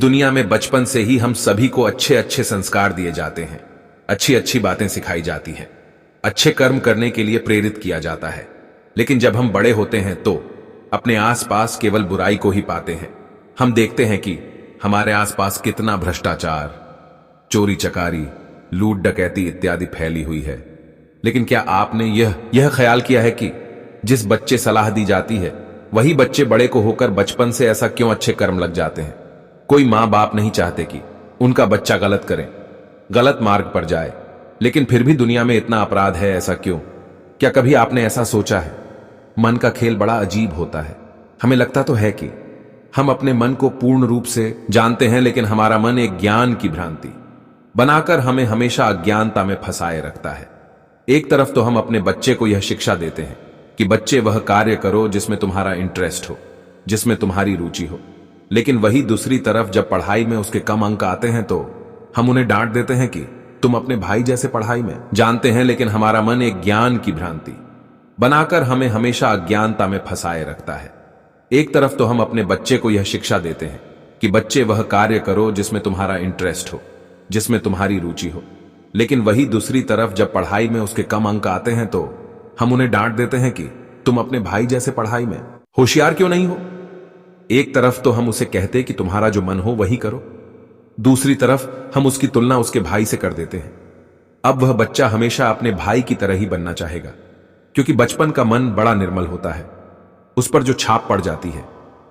दुनिया में बचपन से ही हम सभी को अच्छे अच्छे संस्कार दिए जाते हैं, अच्छी अच्छी बातें सिखाई जाती हैं, अच्छे कर्म करने के लिए प्रेरित किया जाता है। लेकिन जब हम बड़े होते हैं तो अपने आसपास केवल बुराई को ही पाते हैं। हम देखते हैं कि हमारे आसपास कितना भ्रष्टाचार, चोरी चकारी, लूट डकैती इत्यादि फैली हुई है। लेकिन क्या आपने यह ख्याल किया है कि जिस बच्चे सलाह दी जाती है वही बच्चे बड़े को होकर बचपन से ऐसा क्यों अच्छे कर्म लग जाते हैं? कोई मां बाप नहीं चाहते कि उनका बच्चा गलत करे, गलत मार्ग पर जाए, लेकिन फिर भी दुनिया में इतना अपराध है, ऐसा क्यों? क्या कभी आपने ऐसा सोचा है? मन का खेल बड़ा अजीब होता है। हमें लगता तो है कि हम अपने मन को पूर्ण रूप से जानते हैं, लेकिन हमारा मन एक ज्ञान की भ्रांति बनाकर हमें हमेशा अज्ञानता में फंसाए रखता है। एक तरफ तो हम अपने बच्चे को यह शिक्षा देते हैं कि बच्चे वह कार्य करो जिसमें तुम्हारा इंटरेस्ट हो, जिसमें तुम्हारी रुचि हो, लेकिन वही दूसरी तरफ जब पढ़ाई में उसके कम अंक आते हैं तो हम उन्हें डांट देते हैं कि तुम अपने भाई जैसे पढ़ाई में जानते हैं, लेकिन हमारा मन एक ज्ञान की भ्रांति बनाकर हमें हमेशा अज्ञानता में फंसाए रखता है। एक तरफ तो हम अपने बच्चे को यह शिक्षा देते हैं कि बच्चे वह कार्य करो जिसमें तुम्हारा इंटरेस्ट हो, जिसमें तुम्हारी रुचि हो, लेकिन वही दूसरी तरफ जब पढ़ाई में उसके कम अंक आते हैं तो हम उन्हें डांट देते हैं कि तुम अपने भाई जैसे पढ़ाई में होशियार क्यों नहीं हो। एक तरफ तो हम उसे कहते कि तुम्हारा जो मन हो वही करो, दूसरी तरफ हम उसकी तुलना उसके भाई से कर देते हैं। अब वह बच्चा हमेशा अपने भाई की तरह ही बनना चाहेगा, क्योंकि बचपन का मन बड़ा निर्मल होता है। उस पर जो छाप पड़ जाती है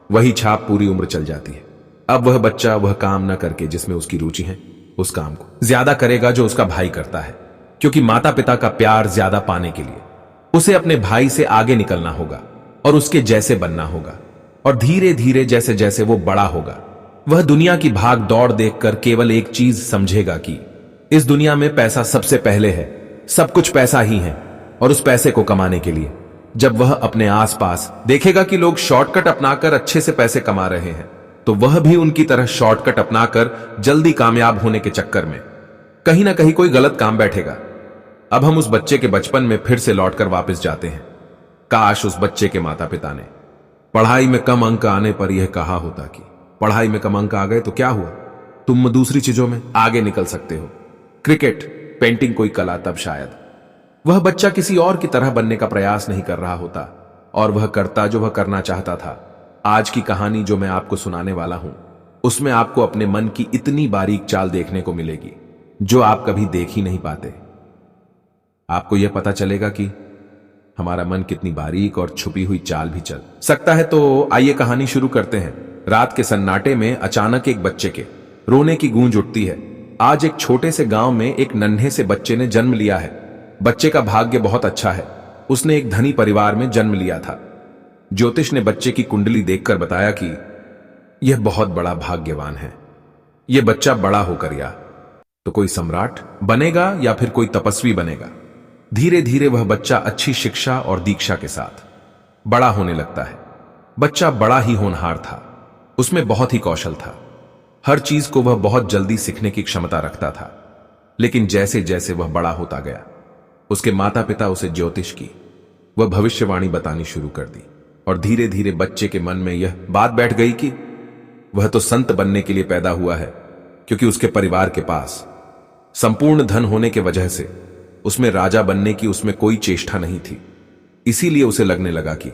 वही छाप पूरी उम्र चल जाती है। अब वह बच्चा वह काम न करके जिसमें उसकी रुचि है, उस काम को ज्यादा करेगा जो उसका भाई करता है, क्योंकि माता पिता का प्यार ज्यादा पाने के लिए उसे अपने भाई से आगे निकलना होगा और उसके जैसे बनना होगा। और धीरे धीरे जैसे जैसे वो बड़ा होगा, वह दुनिया की भाग दौड़ देखकर केवल एक चीज समझेगा कि इस दुनिया में पैसा सबसे पहले है, सब कुछ पैसा ही है। और उस पैसे को कमाने के लिए जब वह अपने आसपास देखेगा कि लोग शॉर्टकट अपनाकर अच्छे से पैसे कमा रहे हैं, तो वह भी उनकी तरह शॉर्टकट अपनाकर जल्दी कामयाब होने के चक्कर में कहीं ना कहीं कोई गलत काम बैठेगा। अब हम उस बच्चे के बचपन में फिर से लौटकर वापस जाते हैं। काश उस बच्चे के माता पिता ने पढ़ाई में कम अंक आने पर यह कहा होता कि पढ़ाई में कम अंक आ गए तो क्या हुआ, तुम दूसरी चीजों में आगे निकल सकते हो, क्रिकेट, पेंटिंग, कोई कला। तब शायद वह बच्चा किसी और की तरह बनने का प्रयास नहीं कर रहा होता और वह करता जो वह करना चाहता था। आज की कहानी जो मैं आपको सुनाने वाला हूं, उसमें आपको अपने मन की इतनी बारीक चाल देखने को मिलेगी जो आप कभी देख ही नहीं पाते। आपको यह पता चलेगा कि हमारा मन कितनी बारीक और छुपी हुई चाल भी चल सकता है। तो आइए कहानी शुरू करते हैं। रात के सन्नाटे में अचानक एक बच्चे के रोने की गूंज उठती है। आज एक छोटे से गांव में एक नन्हे से बच्चे ने जन्म लिया है। बच्चे का भाग्य बहुत अच्छा है, उसने एक धनी परिवार में जन्म लिया था। ज्योतिष ने बच्चे की कुंडली देखकर बताया कि यह बहुत बड़ा भाग्यवान है। यह बच्चा बड़ा होकर या तो कोई सम्राट बनेगा या फिर कोई तपस्वी बनेगा। धीरे धीरे वह बच्चा अच्छी शिक्षा और दीक्षा के साथ बड़ा होने लगता है। बच्चा बड़ा ही होनहार था, उसमें बहुत ही कौशल था। हर चीज को वह बहुत जल्दी सीखने की क्षमता रखता था। लेकिन जैसे जैसे वह बड़ा होता गया, उसके माता पिता उसे ज्योतिष की वह भविष्यवाणी बतानी शुरू कर दी। और धीरे धीरे बच्चे के मन में यह बात बैठ गई कि वह तो संत बनने के लिए पैदा हुआ है, क्योंकि उसके परिवार के पास संपूर्ण धन होने के वजह से उसमें राजा बनने की उसमें कोई चेष्टा नहीं थी। इसीलिए उसे लगने लगा कि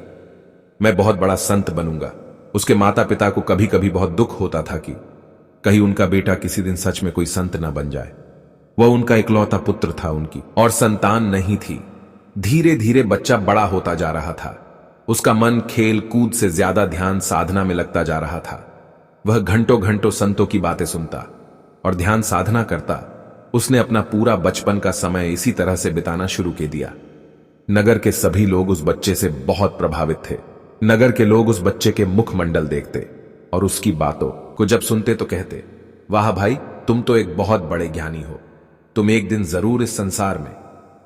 मैं बहुत बड़ा संत बनूंगा। उसके माता पिता को कभी कभी बहुत दुख होता था कि कहीं उनका बेटा किसी दिन सच में कोई संत ना बन जाए। वह उनका इकलौता पुत्र था उनकी, और संतान नहीं थी। धीरे धीरे बच्चा बड़ा होता जा रहा था। उसका मन खेल कूद से ज्यादा ध्यान साधना में लगता जा रहा था। वह घंटों घंटों संतों की बातें सुनता और ध्यान साधना करता। उसने अपना पूरा बचपन का समय इसी तरह से बिताना शुरू कर दिया। नगर के सभी लोग उस बच्चे से बहुत प्रभावित थे। नगर के लोग उस बच्चे के मुखमंडल देखते और उसकी बातों को जब सुनते तो कहते, वाह भाई, तुम तो एक बहुत बड़े ज्ञानी हो। तुम एक दिन जरूर इस संसार में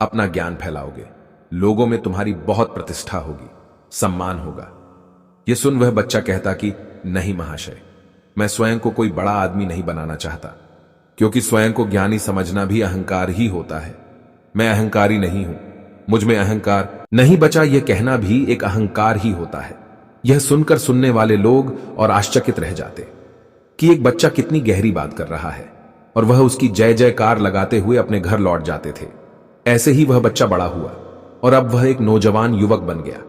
अपना ज्ञान फैलाओगे। लोगों में तुम्हारी बहुत प्रतिष्ठा होगी, सम्मान होगा। यह सुन वह बच्चा कहता कि नहीं महाशय, मैं स्वयं को कोई बड़ा आदमी नहीं बनाना चाहता, क्योंकि स्वयं को ज्ञानी समझना भी अहंकार ही होता है। मैं अहंकारी नहीं हूं, मुझ में अहंकार नहीं बचा, यह कहना भी एक अहंकार ही होता है। यह सुनकर सुनने वाले लोग और आश्चर्यचकित रह जाते। कि एक बच्चा कितनी गहरी बात कर रहा है और वह उसकी जय जयकार लगाते हुए अपने घर लौट जाते थे। ऐसे ही वह बच्चा बड़ा हुआ और अब वह एक नौजवान युवक बन गया।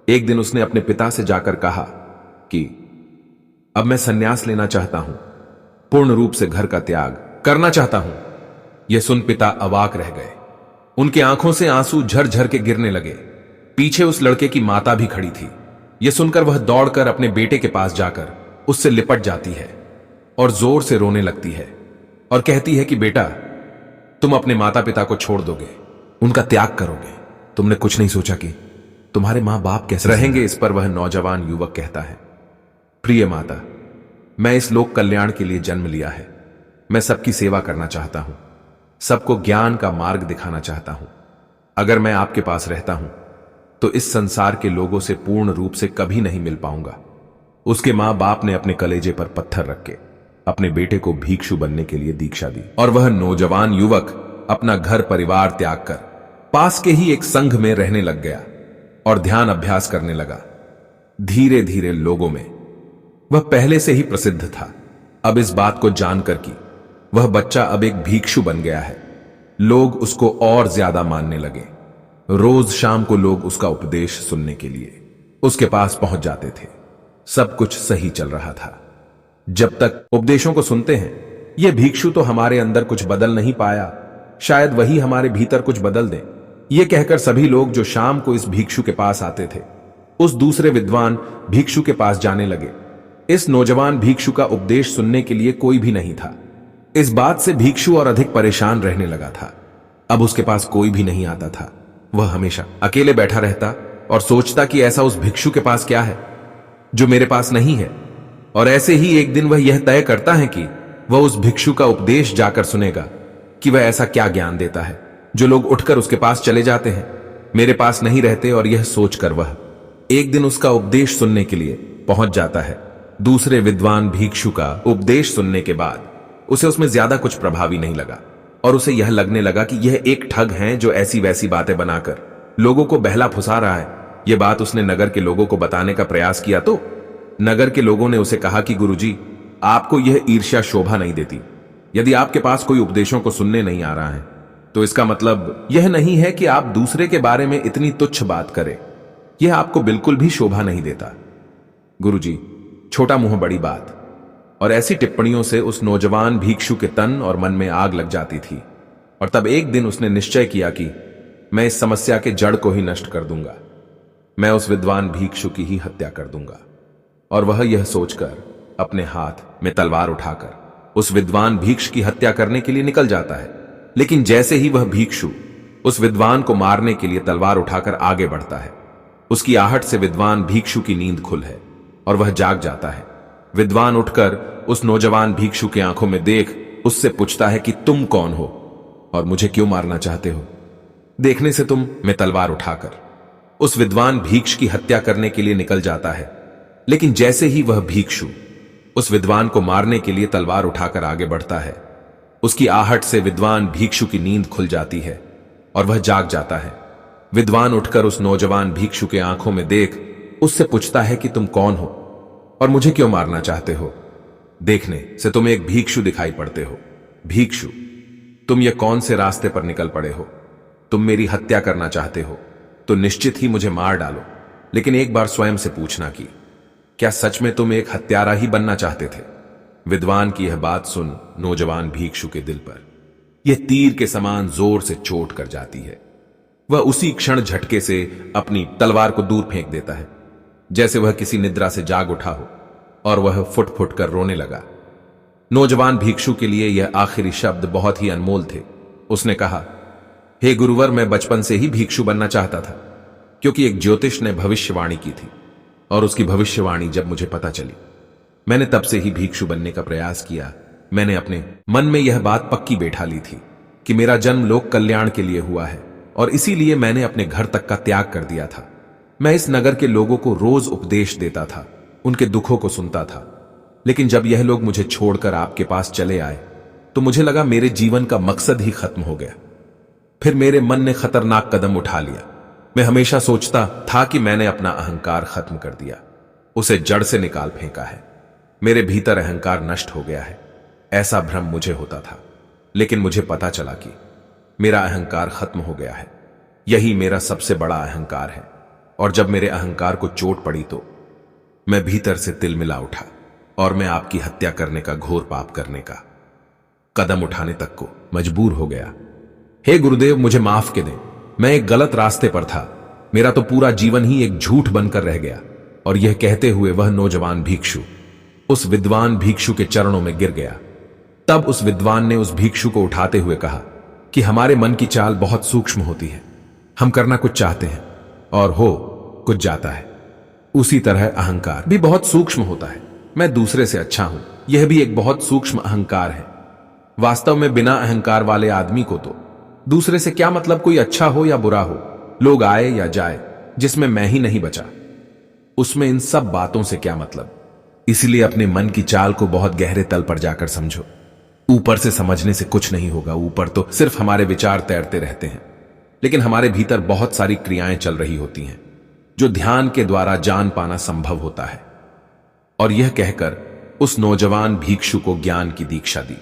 एक दिन उसने अपने पिता से जाकर कहा कि अब मैं संन्यास लेना चाहता हूं, पूर्ण रूप से घर का त्याग करना चाहता हूं। यह सुन पिता अवाक रह गए। उनकी आंखों से आंसू झरझर के गिरने लगे। पीछे उस लड़के की माता भी खड़ी थी। यह सुनकर वह दौड़कर अपने बेटे के पास जाकर उससे लिपट जाती है और जोर से रोने लगती है और कहती है कि बेटा, तुम अपने माता पिता को छोड़ दोगे, उनका त्याग करोगे। तुमने कुछ नहीं सोचा कि तुम्हारे मां बाप कैसे रहेंगे। इस पर वह नौजवान युवक कहता है, प्रिय माता, मैं इस लोक कल्याण के लिए जन्म लिया है। मैं सबकी सेवा करना चाहता हूं, सबको ज्ञान का मार्ग दिखाना चाहता हूं। अगर मैं आपके पास रहता हूं तो इस संसार के लोगों से पूर्ण रूप से कभी नहीं मिल पाऊंगा। उसके मां बाप ने अपने कलेजे पर पत्थर रख के अपने बेटे को भिक्षु बनने के लिए दीक्षा दी और वह नौजवान युवक अपना घर परिवार त्याग कर पास के ही एक संघ में रहने लग गया और ध्यान अभ्यास करने लगा। धीरे धीरे लोगों में वह पहले से ही प्रसिद्ध था। अब इस बात को जानकर कि वह बच्चा अब एक भिक्षु बन गया है, लोग उसको और ज्यादा मानने लगे। रोज शाम को लोग उसका उपदेश सुनने के लिए उसके पास पहुंच जाते थे। सब कुछ सही चल रहा था जब तक उपदेशों को सुनते हैं, यह भिक्षु तो हमारे अंदर कुछ बदल नहीं पाया, शायद वही हमारे भीतर कुछ बदल दे। यह कहकर सभी लोग जो शाम को इस भिक्षु के पास आते थे उस दूसरे विद्वान भिक्षु के पास जाने लगे। इस नौजवान भिक्षु का उपदेश सुनने के लिए कोई भी नहीं था। इस बात से भिक्षु और अधिक परेशान रहने लगा था। अब उसके पास कोई भी नहीं आता था। वह हमेशा अकेले बैठा रहता और सोचता कि ऐसा उस भिक्षु के पास क्या है जो मेरे पास नहीं है। और ऐसे ही एक दिन वह यह तय करता है कि वह उस भिक्षु का उपदेश जाकर सुनेगा कि वह ऐसा क्या ज्ञान देता है जो लोग उठकर उसके पास चले जाते हैं, मेरे पास नहीं रहते। और यह सोचकर वह एक दिन उसका उपदेश सुनने के लिए पहुंच जाता है। दूसरे विद्वान भिक्षु का उपदेश सुनने के बाद उसे उसमें ज्यादा कुछ प्रभावी नहीं लगा और उसे यह लगने लगा कि यह एक ठग है जो ऐसी वैसी बातें बनाकर लोगों को बहला फुसा रहा है। यह बात उसने नगर के लोगों को बताने का प्रयास किया तो नगर के लोगों ने उसे कहा कि गुरुजी, आपको यह ईर्ष्या शोभा नहीं देती। यदि आपके पास कोई उपदेशों को सुनने नहीं आ रहा है तो इसका मतलब यह नहीं है कि आप दूसरे के बारे में इतनी तुच्छ बात करें। यह आपको बिल्कुल भी शोभा नहीं देता। गुरुजी, छोटा मुंह बड़ी बात। और ऐसी टिप्पणियों से उस नौजवान भिक्षु के तन और मन में आग लग जाती थी। और तब एक दिन उसने निश्चय किया कि मैं इस समस्या के जड़ को ही नष्ट कर दूंगा, मैं उस विद्वान भिक्षु की ही हत्या कर दूंगा। और वह यह सोचकर अपने हाथ में तलवार उठाकर उस विद्वान भिक्षु की हत्या करने के लिए निकल जाता है। लेकिन जैसे ही वह भिक्षु उस विद्वान को मारने के लिए तलवार उठाकर आगे बढ़ता है, उसकी आहट से विद्वान भिक्षु की नींद खुल है और वह जाग जाता है। विद्वान उठकर उस नौजवान भिक्षु की आंखों में देख उससे पूछता है कि तुम कौन हो और मुझे क्यों मारना चाहते हो। देखने से तुम में तलवार उठाकर उस विद्वान भिक्षु की हत्या करने के लिए निकल जाता है। लेकिन जैसे ही वह भिक्षु उस विद्वान को मारने के लिए तलवार उठाकर आगे बढ़ता है, उसकी आहट से विद्वान भिक्षु की नींद खुल जाती है और वह जाग जाता है। विद्वान उठकर उस नौजवान भिक्षु के आंखों में देख उससे पूछता है कि तुम कौन हो और मुझे क्यों मारना चाहते हो। देखने से तुम एक भिक्षु दिखाई पड़ते हो। भिक्षु, तुम ये कौन से रास्ते पर निकल पड़े हो? तुम मेरी हत्या करना चाहते हो तो निश्चित ही मुझे मार डालो, लेकिन एक बार स्वयं से पूछना कि क्या सच में तुम एक हत्यारा ही बनना चाहते थे? विद्वान की यह बात सुन नौजवान भिक्षु के दिल पर यह तीर के समान जोर से चोट कर जाती है। वह उसी क्षण झटके से अपनी तलवार को दूर फेंक देता है, जैसे वह किसी निद्रा से जाग उठा हो, और वह फुट फुट कर रोने लगा। नौजवान भिक्षु के लिए यह आखिरी शब्द बहुत ही अनमोल थे। उसने कहा, हे गुरुवर, मैं बचपन से ही भिक्षु बनना चाहता था, क्योंकि एक ज्योतिष ने भविष्यवाणी की थी और उसकी भविष्यवाणी जब मुझे पता चली, मैंने तब से ही भिक्षु बनने का प्रयास किया। मैंने अपने मन में यह बात पक्की बैठा ली थी कि मेरा जन्म लोक कल्याण के लिए हुआ है और इसीलिए मैंने अपने घर तक का त्याग कर दिया था। मैं इस नगर के लोगों को रोज उपदेश देता था, उनके दुखों को सुनता था। लेकिन जब यह लोग मुझे छोड़कर आपके पास चले आए तो मुझे लगा मेरे जीवन का मकसद ही खत्म हो गया। फिर मेरे मन ने खतरनाक कदम उठा लिया। मैं हमेशा सोचता था कि मैंने अपना अहंकार खत्म कर दिया, उसे जड़ से निकाल फेंका है। मेरे भीतर अहंकार नष्ट हो गया है, ऐसा भ्रम मुझे होता था। लेकिन मुझे पता चला कि मेरा अहंकार खत्म हो गया है। यही मेरा सबसे बड़ा अहंकार है। और जब मेरे अहंकार को चोट पड़ी तो मैं भीतर से तिलमिला उठा और मैं आपकी हत्या करने का घोर पाप करने का कदम उठाने तक को मजबूर हो गया। हे गुरुदेव, मुझे माफ के दें। मैं एक गलत रास्ते पर था। मेरा तो पूरा जीवन ही एक झूठ बनकर रह गया। और यह कहते हुए वह नौजवान भिक्षु उस विद्वान भिक्षु के चरणों में गिर गया। तब उस विद्वान ने उस भिक्षु को उठाते हुए कहा कि हमारे मन की चाल बहुत सूक्ष्म होती है। हम करना कुछ चाहते हैं और हो कुछ जाता है। उसी तरह अहंकार भी बहुत सूक्ष्म होता है। मैं दूसरे से अच्छा हूं, यह भी एक बहुत सूक्ष्म अहंकार है। वास्तव में बिना अहंकार वाले आदमी को तो दूसरे से क्या मतलब, कोई अच्छा हो या बुरा हो, लोग आए या जाए, जिसमें मैं ही नहीं बचा, उसमें इन सब बातों से क्या मतलब। इसलिए अपने मन की चाल को बहुत गहरे तल पर जाकर समझो। ऊपर से समझने से कुछ नहीं होगा। ऊपर तो सिर्फ हमारे विचार तैरते रहते हैं, लेकिन हमारे भीतर बहुत सारी क्रियाएं चल रही होती हैं जो ध्यान के द्वारा जान पाना संभव होता है। और यह कहकर उस नौजवान भिक्षु को ज्ञान की दीक्षा दी।